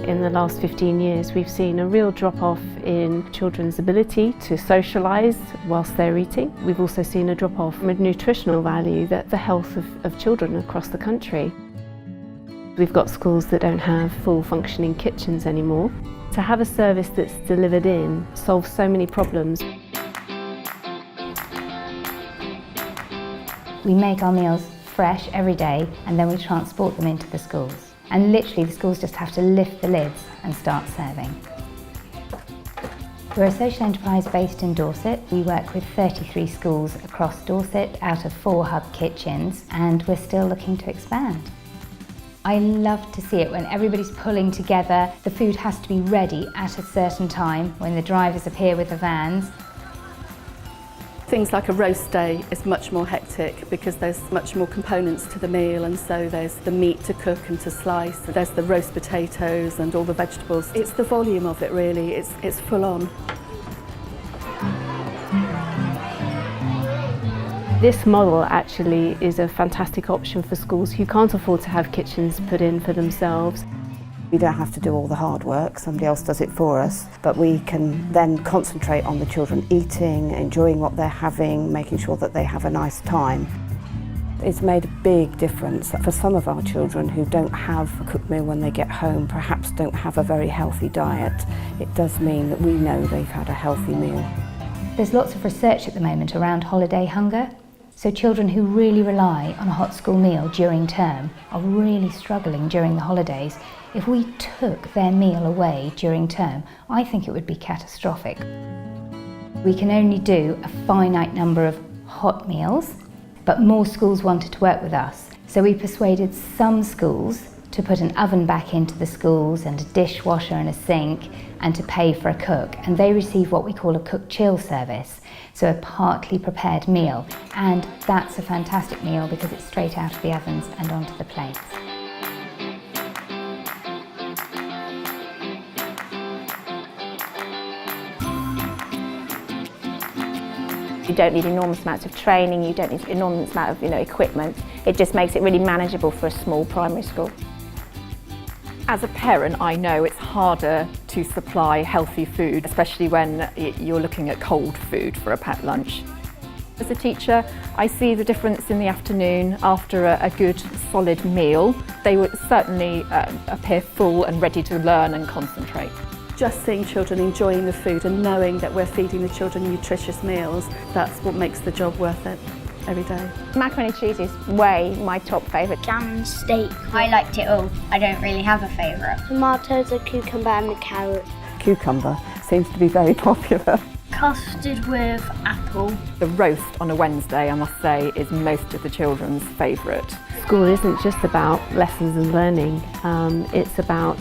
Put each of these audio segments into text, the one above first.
In the last 15 years, we've seen a real drop-off in children's ability to socialise whilst they're eating. We've also seen a drop-off in nutritional value, the health of children across the country. We've got schools that don't have full functioning kitchens anymore. To have a service that's delivered in solves so many problems. We make our meals fresh every day and then we transport them into the schools. And literally the schools just have to lift the lids and start serving. We're a social enterprise based in Dorset. We work with 33 schools across Dorset out of 4 hub kitchens, and we're still looking to expand. I love to see it when everybody's pulling together. The food has to be ready at a certain time when the drivers appear with the vans. Things like a roast day is much more hectic because there's much more components to the meal, and so there's the meat to cook and to slice, there's the roast potatoes and all the vegetables. It's the volume of it really, it's full on. This model actually is a fantastic option for schools who can't afford to have kitchens put in for themselves. We don't have to do all the hard work, somebody else does it for us, but we can then concentrate on the children eating, enjoying what they're having, making sure that they have a nice time. It's made a big difference for some of our children who don't have a cooked meal when they get home, perhaps don't have a very healthy diet. It does mean that we know they've had a healthy meal. There's lots of research at the moment around holiday hunger. So children who really rely on a hot school meal during term are really struggling during the holidays. If we took their meal away during term, I think it would be catastrophic. We can only do a finite number of hot meals, but more schools wanted to work with us. So we persuaded some schools to put an oven back into the schools and a dishwasher and a sink and to pay for a cook. And they receive what we call a cook chill service, so a partly prepared meal. And that's a fantastic meal because it's straight out of the ovens and onto the plates. You don't need enormous amounts of training, you don't need enormous amount of equipment. It just makes it really manageable for a small primary school. As a parent, I know it's harder to supply healthy food, especially when you're looking at cold food for a packed lunch. As a teacher, I see the difference in the afternoon after a good, solid meal. They would certainly appear full and ready to learn and concentrate. Just seeing children enjoying the food and knowing that we're feeding the children nutritious meals, that's what makes the job worth it every day. Macaroni cheese is way my top favourite. Jam, steak, I liked it all. I don't really have a favourite. Tomatoes, a cucumber and a carrot. Cucumber seems to be very popular. Custard with apple. The roast on a Wednesday, I must say, is most of the children's favourite. School isn't just about lessons and learning, it's about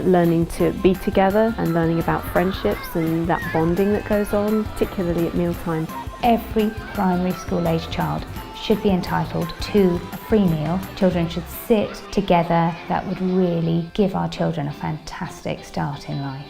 learning to be together and learning about friendships and that bonding that goes on, particularly at mealtime. Every primary school age child should be entitled to a free meal. Children should sit together. That would really give our children a fantastic start in life.